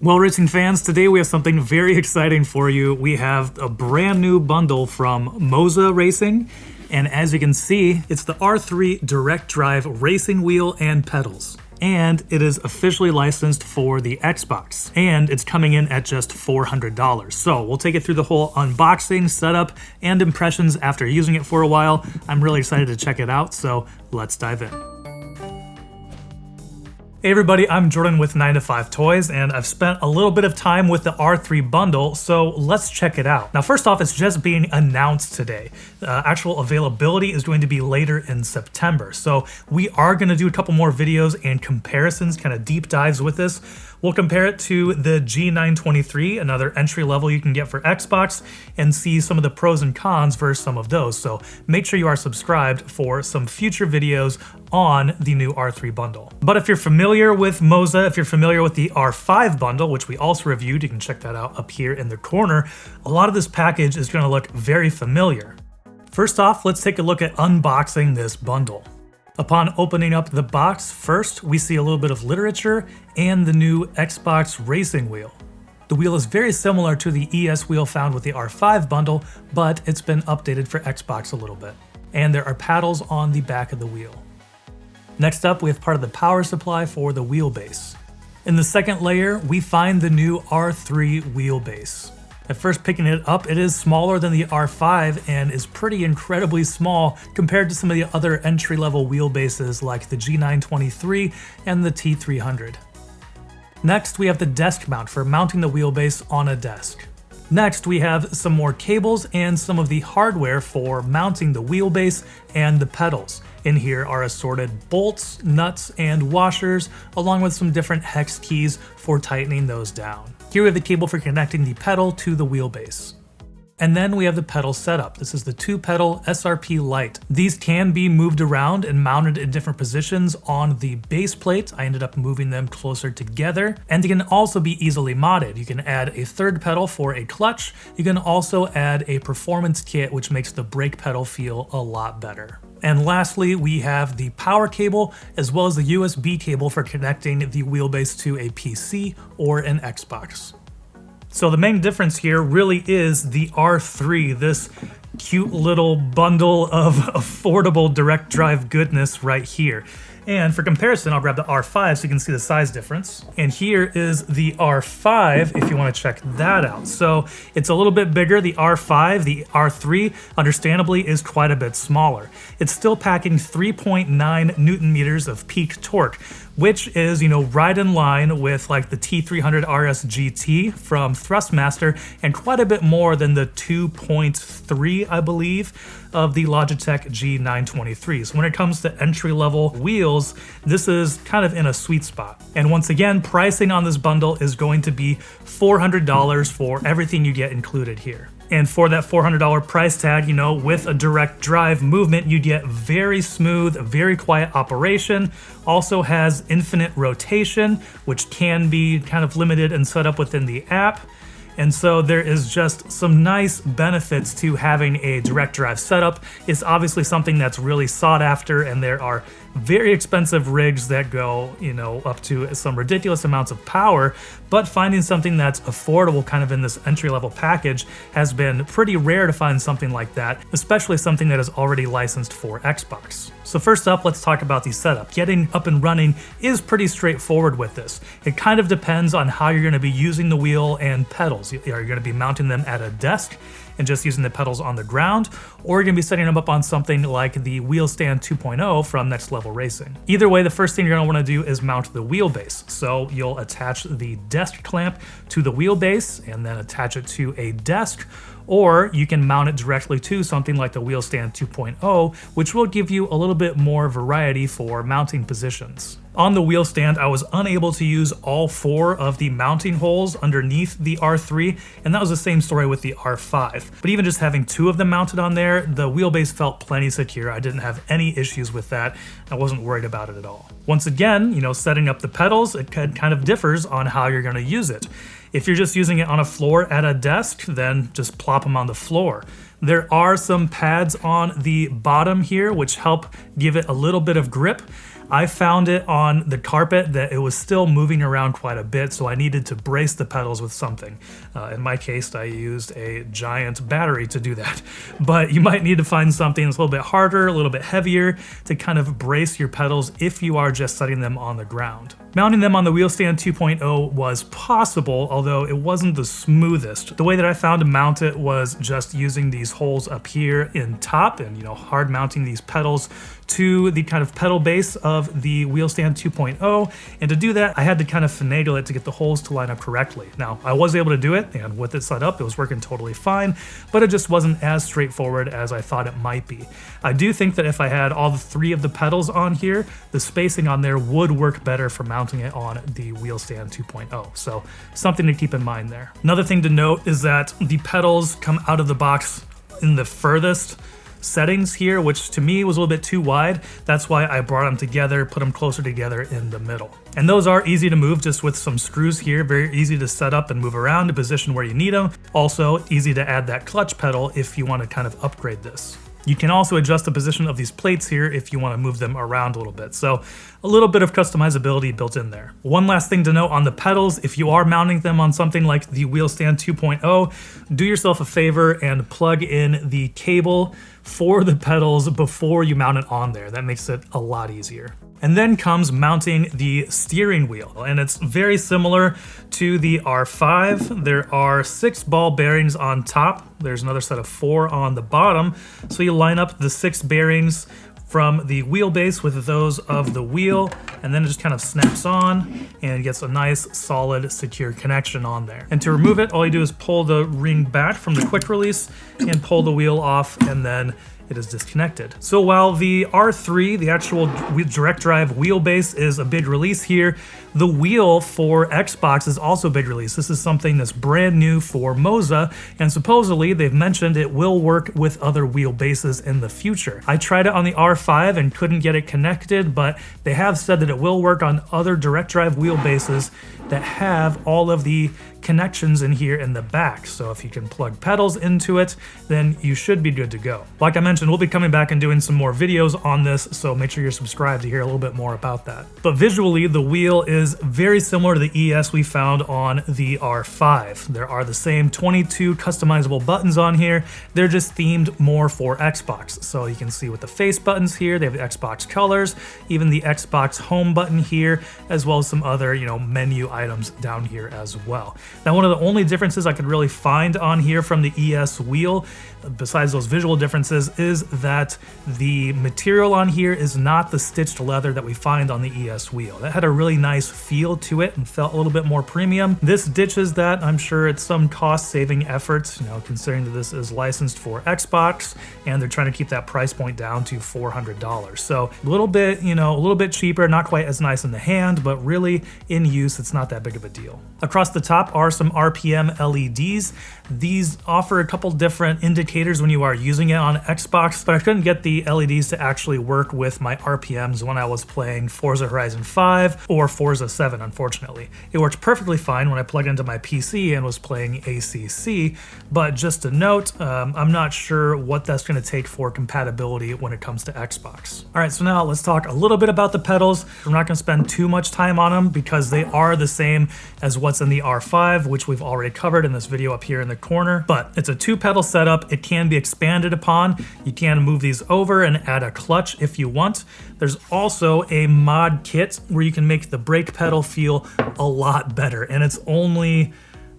Well, racing fans, today we have something very exciting for you. We have a brand new bundle from Moza Racing, and as you can see, it's the R3 direct drive racing wheel and pedals. And it is officially licensed for the Xbox, and it's coming in at just $400. So we'll take it through the whole unboxing, setup, and impressions after using it for a while. I'm really excited to check it out, so let's dive in. Hey everybody, I'm Jordan with 9 to 5 Toys, and I've spent a little bit of time with the R3 bundle, so let's check it out. Now first off, it's just being announced today. Actual availability is going to be later in September, so we are going to do a couple more videos and comparisons, kind of deep dives with this. We'll compare it to the G923, another entry level you can get for Xbox, and see some of the pros and cons versus some of those. So make sure you are subscribed for some future videos on the new R3 bundle. But if you're familiar with Moza, if you're familiar with the R5 bundle, which we also reviewed, you can check that out up here in the corner, a lot of this package is going to look very familiar. First off, let's take a look at unboxing this bundle. Upon opening up the box, first we see a little bit of literature and the new Xbox racing wheel. The wheel is very similar to the ES wheel found with the R5 bundle, but it's been updated for Xbox a little bit. And there are paddles on the back of the wheel. Next up, we have part of the power supply for the wheelbase. In the second layer, we find the new R3 wheelbase. At first picking it up, it is smaller than the R5 and is pretty incredibly small compared to some of the other entry-level wheelbases like the G923 and the T300. Next, we have the desk mount for mounting the wheelbase on a desk. Next, we have some more cables and some of the hardware for mounting the wheelbase and the pedals. In here are assorted bolts, nuts, and washers, along with some different hex keys for tightening those down. Here we have the cable for connecting the pedal to the wheelbase. And then we have the pedal setup. This is the 2-pedal SRP Lite. These can be moved around and mounted in different positions on the base plate. I ended up moving them closer together. And they can also be easily modded. You can add a third pedal for a clutch. You can also add a performance kit, which makes the brake pedal feel a lot better. And lastly, we have the power cable as well as the USB cable for connecting the wheelbase to a PC or an Xbox. So the main difference here really is the R3, this cute little bundle of affordable direct drive goodness right here. And for comparison, I'll grab the R5 so you can see the size difference. And here is the R5 if you want to check that out. So it's a little bit bigger. The R5, the R3, understandably, is quite a bit smaller. It's still packing 3.9 Newton meters of peak torque, which is, right in line with like the T300 RS GT from Thrustmaster and quite a bit more than the 2.3, I believe, of the Logitech G923. So when it comes to entry-level wheels, this is kind of in a sweet spot. And once again, pricing on this bundle is going to be $400 for everything you get included here. And for that $400 price tag, with a direct drive movement, you get very smooth, very quiet operation. Also has infinite rotation, which can be kind of limited and set up within the app. And so there is just some nice benefits to having a direct drive setup. It's obviously something that's really sought after, and there are very expensive rigs that go, up to some ridiculous amounts of power, but finding something that's affordable kind of in this entry-level package has been pretty rare to find something like that, especially something that is already licensed for Xbox. So first up, let's talk about the setup. Getting up and running is pretty straightforward with this. It kind of depends on how you're going to be using the wheel and pedals. Are you going to be mounting them at a desk and just using the pedals on the ground, or you're going to be setting them up on something like the Wheel Stand 2.0 from Next Level Racing. Either way, the first thing you're going to want to do is mount the wheelbase. So you'll attach the desk clamp to the wheelbase and then attach it to a desk, or you can mount it directly to something like the Wheel Stand 2.0, which will give you a little bit more variety for mounting positions. On the wheel stand, I was unable to use all 4 of the mounting holes underneath the R3, and that was the same story with the R5. But even just having 2 of them mounted on there, the wheelbase felt plenty secure. I didn't have any issues with that. I wasn't worried about it at all. Once again, setting up the pedals, it kind of differs on how you're going to use it. If you're just using it on a floor at a desk, then just plop them on the floor. There are some pads on the bottom here which help give it a little bit of grip. I found it on the carpet that it was still moving around quite a bit, so I needed to brace the pedals with something. In my case, I used a giant battery to do that. But you might need to find something that's a little bit harder, a little bit heavier to kind of brace your pedals if you are just setting them on the ground. Mounting them on the wheel stand 2.0 was possible, although it wasn't the smoothest. The way that I found to mount it was just using these holes up here in top and, hard mounting these pedals to the kind of pedal base of the wheel stand 2.0. And to do that, I had to kind of finagle it to get the holes to line up correctly. Now, I was able to do it, and with it set up, it was working totally fine, but it just wasn't as straightforward as I thought it might be. I do think that if I had all three of the pedals on here, the spacing on there would work better for mounting it on the wheel stand 2.0. So something to keep in mind there. Another thing to note is that the pedals come out of the box in the furthest settings here, which to me was a little bit too wide. That's why I brought them together, put them closer together in the middle. And those are easy to move just with some screws here, very easy to set up and move around to position where you need them. Also easy to add that clutch pedal if you want to kind of upgrade this. You can also adjust the position of these plates here if you want to move them around a little bit. So a little bit of customizability built in there. One last thing to note on the pedals, if you are mounting them on something like the wheel stand 2.0, do yourself a favor and plug in the cable for the pedals before you mount it on there. That makes it a lot easier. And then comes mounting the steering wheel, and it's very similar to the R5. There are 6 ball bearings on top. There's another set of 4 on the bottom. So you line up the 6 bearings from the wheelbase with those of the wheel, and then it just kind of snaps on and gets a nice, solid, secure connection on there. And to remove it, all you do is pull the ring back from the quick release and pull the wheel off, and then it is disconnected. So while the R3, the actual direct drive wheelbase, is a big release here, the wheel for Xbox is also a big release. This is something that's brand new for Moza, and supposedly they've mentioned it will work with other wheelbases in the future. I tried it on the R5 and couldn't get it connected, but they have said that it will work on other direct drive wheelbases that have all of the connections in here in the back. So if you can plug pedals into it, then you should be good to go. Like I mentioned, we'll be coming back and doing some more videos on this, so make sure you're subscribed to hear a little bit more about that. But visually, the wheel is very similar to the ES we found on the R5. There are the same 22 customizable buttons on here. They're just themed more for Xbox. So you can see with the face buttons here, they have the Xbox colors, even the Xbox home button here, as well as some other, menu items down here as well. Now, one of the only differences I could really find on here from the ES wheel, besides those visual differences, is that the material on here is not the stitched leather that we find on the ES wheel. That had a really nice feel to it and felt a little bit more premium. This ditches that. I'm sure it's some cost-saving efforts, considering that this is licensed for Xbox and they're trying to keep that price point down to $400. So a little bit cheaper, not quite as nice in the hand, but really in use, it's not that big of a deal. Across the top are some RPM LEDs. These offer a couple different indicators when you are using it on Xbox, but I couldn't get the LEDs to actually work with my RPMs when I was playing Forza Horizon 5 or Forza 7, unfortunately. It worked perfectly fine when I plugged into my PC and was playing ACC, but just a note, I'm not sure what that's going to take for compatibility when it comes to Xbox. All right, so now let's talk a little bit about the pedals. I'm not going to spend too much time on them because they are the same as what's in the R5, which we've already covered in this video up here in the corner, but it's a 2-pedal setup. It can be expanded upon. You can move these over and add a clutch if you want. There's also a mod kit where you can make the brake pedal feel a lot better, and it's only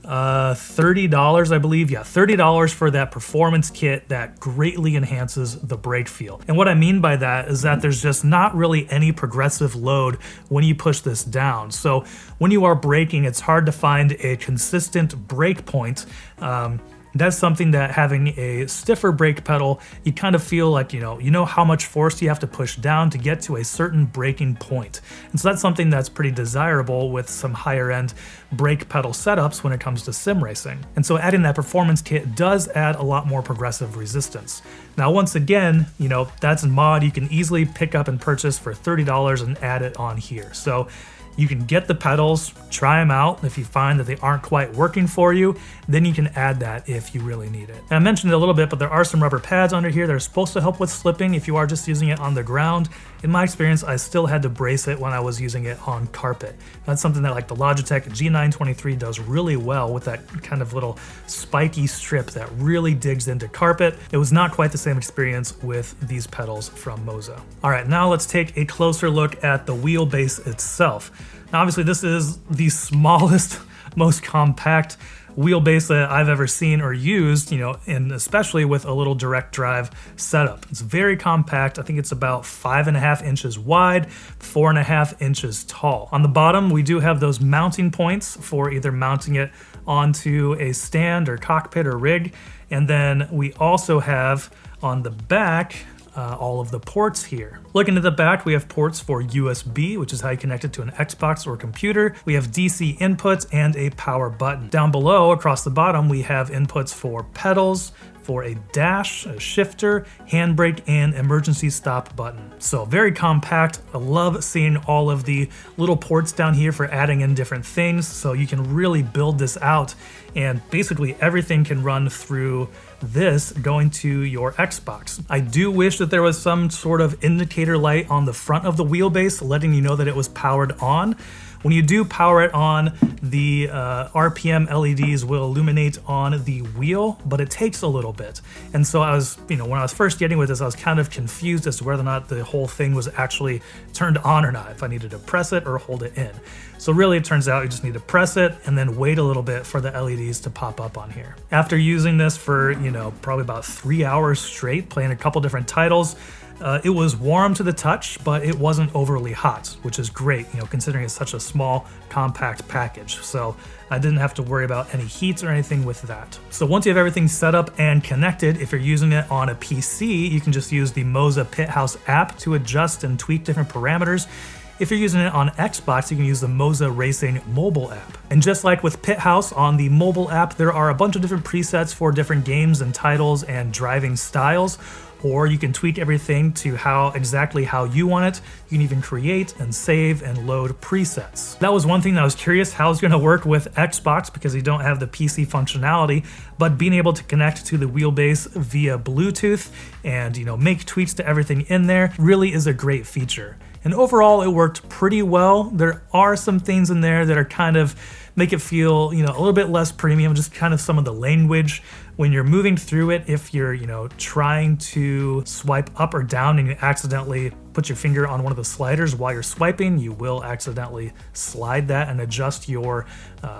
$30, I believe. Yeah, $30 for that performance kit that greatly enhances the brake feel. And what I mean by that is that there's just not really any progressive load when you push this down. So when you are braking, it's hard to find a consistent brake point. That's something that having a stiffer brake pedal, you kind of feel like, you know how much force you have to push down to get to a certain braking point. And so that's something that's pretty desirable with some higher end brake pedal setups when it comes to sim racing. And so adding that performance kit does add a lot more progressive resistance. Now, once again, that's a mod you can easily pick up and purchase for $30 and add it on here. So You can get the pedals, try them out. If you find that they aren't quite working for you, then you can add that if you really need it. And I mentioned it a little bit, but there are some rubber pads under here that are supposed to help with slipping if you are just using it on the ground. In my experience, I still had to brace it when I was using it on carpet. That's something that like the Logitech G923 does really well with that kind of little spiky strip that really digs into carpet. It was not quite the same experience with these pedals from Moza. All right, now let's take a closer look at the wheelbase itself. Now, obviously, this is the smallest, most compact wheelbase that I've ever seen or used, and especially with a little direct drive setup. It's very compact. I think it's about 5.5 inches wide, 4.5 inches tall. On the bottom, we do have those mounting points for either mounting it onto a stand or cockpit or rig. And then we also have on the back, all of the ports here. Looking at the back, we have ports for USB, which is how you connect it to an Xbox or computer. We have DC inputs and a power button. Down below, across the bottom, we have inputs for pedals, for a dash, a shifter, handbrake, and emergency stop button. So very compact. I love seeing all of the little ports down here for adding in different things. So you can really build this out and basically everything can run through this going to your Xbox. I do wish that there was some sort of indicator light on the front of the wheelbase letting you know that it was powered on. When you do power it on, the RPM LEDs will illuminate on the wheel, but it takes a little bit. And so I was, when I was first getting with this, I was kind of confused as to whether or not the whole thing was actually turned on or not, if I needed to press it or hold it in. So really it turns out you just need to press it and then wait a little bit for the LEDs to pop up on here. After using this for, probably about 3 hours straight, playing a couple different titles, it was warm to the touch, but it wasn't overly hot, which is great, considering it's such a small, compact package. So I didn't have to worry about any heat or anything with that. So once you have everything set up and connected, if you're using it on a PC, you can just use the Moza Pit House app to adjust and tweak different parameters. If you're using it on Xbox, you can use the Moza Racing mobile app. And just like with Pit House on the mobile app, there are a bunch of different presets for different games and titles and driving styles. Or you can tweak everything to exactly how you want it. You can even create and save and load presets. That was one thing that I was curious how it's gonna work with Xbox because you don't have the PC functionality, but being able to connect to the wheelbase via Bluetooth and make tweaks to everything in there really is a great feature. And overall, it worked pretty well. There are some things in there that are kind of make it feel, a little bit less premium, just kind of some of the language when you're moving through it. If you're, trying to swipe up or down and you accidentally put your finger on one of the sliders while you're swiping, you will accidentally slide that and adjust your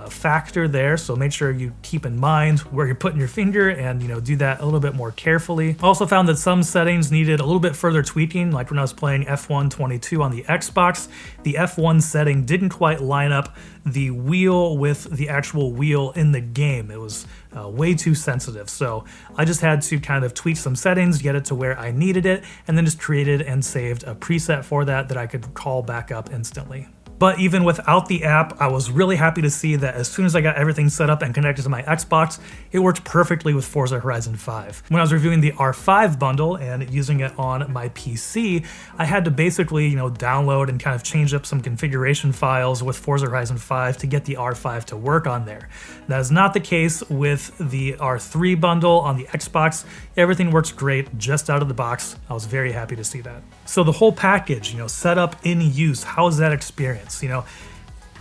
factor there. So make sure you keep in mind where you're putting your finger and, do that a little bit more carefully. I also found that some settings needed a little bit further tweaking, like when I was playing F1 22 on the Xbox, the F1 setting didn't quite line up the wheel with the actual wheel in the game. It was way too sensitive. So I just had to kind of tweak some settings, get it to where I needed it, and then just created and saved a preset for that I could call back up instantly. But even without the app, I was really happy to see that as soon as I got everything set up and connected to my Xbox, it worked perfectly with Forza Horizon 5. When I was reviewing the R5 bundle and using it on my PC, I had to basically, download and kind of change up some configuration files with Forza Horizon 5 to get the R5 to work on there. That is not the case with the R3 bundle on the Xbox. Everything works great just out of the box. I was very happy to see that. So the whole package, set up in use, how is that experience?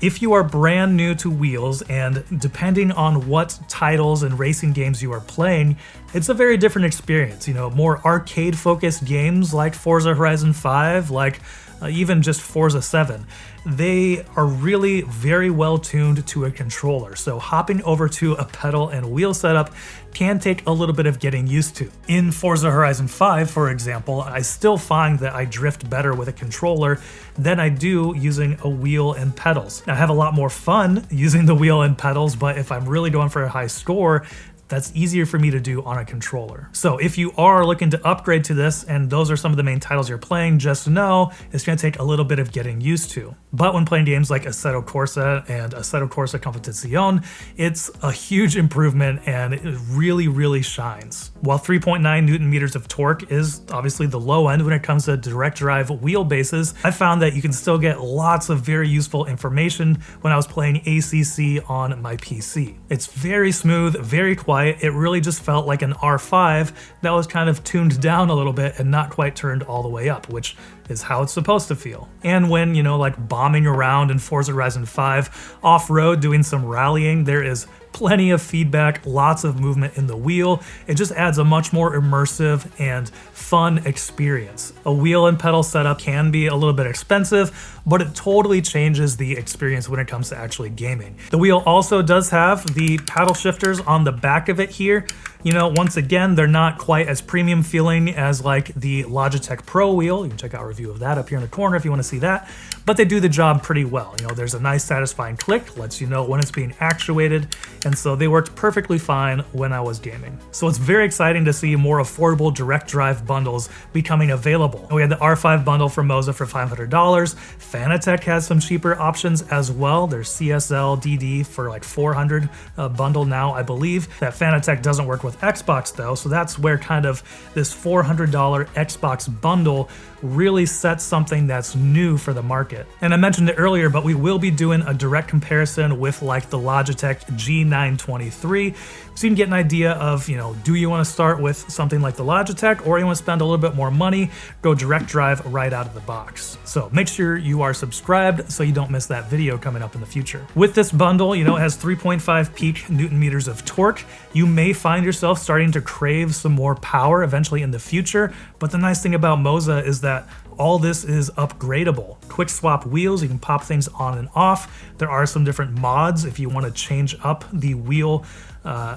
If you are brand new to wheels and depending on what titles and racing games you are playing, it's a very different experience. More arcade focused games like Forza Horizon 5, like even just Forza 7, they are really very well tuned to a controller. So hopping over to a pedal and wheel setup can take a little bit of getting used to. In Forza Horizon 5, for example, I still find that I drift better with a controller than I do using a wheel and pedals. Now, I have a lot more fun using the wheel and pedals, but if I'm really going for a high score, that's easier for me to do on a controller. So if you are looking to upgrade to this and those are some of the main titles you're playing, just know it's going to take a little bit of getting used to. But when playing games like Assetto Corsa and Assetto Corsa Competizione, it's a huge improvement and it really shines. While 3.9 Newton meters of torque is obviously the low end when it comes to direct drive wheelbases, I found that you can still get lots of very useful information when I was playing ACC on my PC. It's very smooth, very quiet. It really just felt like an R5 that was kind of tuned down a little bit and not quite turned all the way up, which is how it's supposed to feel. And when, you know, like bombing around in Forza Horizon 5 off-road doing some rallying, there is plenty of feedback, lots of movement in the wheel. It just adds a much more immersive and fun experience. A wheel and pedal setup can be a little bit expensive, but it totally changes the experience when it comes to actually gaming. The wheel also does have the paddle shifters on the back of it here. You know, once again, they're not quite as premium feeling as like the Logitech Pro wheel. You can check out a review of that up here in the corner if you want to see that, but they do the job pretty well. You know, there's a nice satisfying click, lets you know when it's being actuated, and so they worked perfectly fine when I was gaming. So it's very exciting to see more affordable direct drive bundles becoming available. We had the R5 bundle from Moza for $500. Fanatec has some cheaper options as well. There's CSL DD for like $400 bundle now, I believe. That Fanatec doesn't work with Xbox though, so that's where kind of this $400 Xbox bundle really sets something that's new for the market. And I mentioned it earlier, but we will be doing a direct comparison with like the Logitech G923, so you can get an idea of, you know, do you want to start with something like the Logitech, or you want to spend a little bit more money, go direct drive right out of the box. So make sure you are subscribed so you don't miss that video coming up in the future. With this bundle, you know, it has 3.5 peak Newton meters of torque. You may find yourself starting to crave some more power eventually in the future, but the nice thing about Moza is that all this is upgradable. Quick swap wheels, you can pop things on and off. There are some different mods if you want to change up the wheel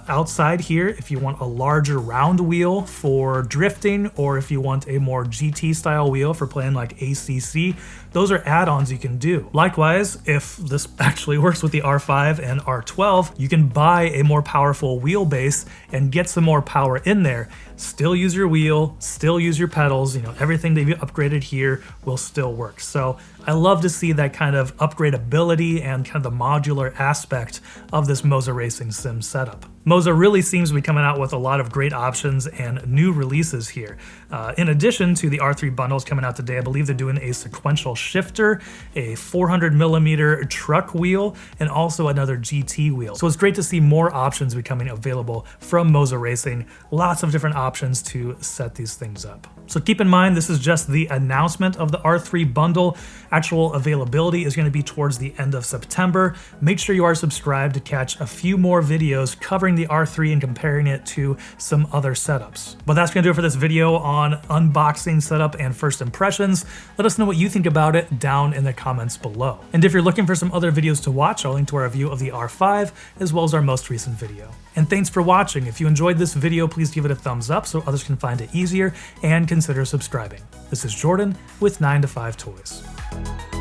outside here, if you want a larger round wheel for drifting, or if you want a more GT style wheel for playing like ACC, those are add-ons you can do. Likewise, if this actually works with the R5 and R12, you can buy a more powerful wheelbase and get some more power in there. Still use your wheel, still use your pedals, you know, everything they've upgraded here will still work. So I love to see that kind of upgradability and kind of the modular aspect of this Moza Racing Sim setup. Moza really seems to be coming out with a lot of great options and new releases here. In addition to the R3 bundles coming out today, I believe they're doing a sequential shifter, a 400mm truck wheel, and also another GT wheel. So it's great to see more options becoming available from Moza Racing. Lots of different options to set these things up. So keep in mind, this is just the announcement of the R3 bundle. Actual availability is going to be towards the end of September. Make sure you are subscribed to catch a few more videos covering the R3 and comparing it to some other setups. But that's going to do it for this video on unboxing, setup, and first impressions. Let us know what you think about it down in the comments below. And if you're looking for some other videos to watch, I'll link to our review of the R5 as well as our most recent video. And thanks for watching. If you enjoyed this video, please give it a thumbs up so others can find it easier, and consider subscribing. This is Jordan with 9to5 Toys.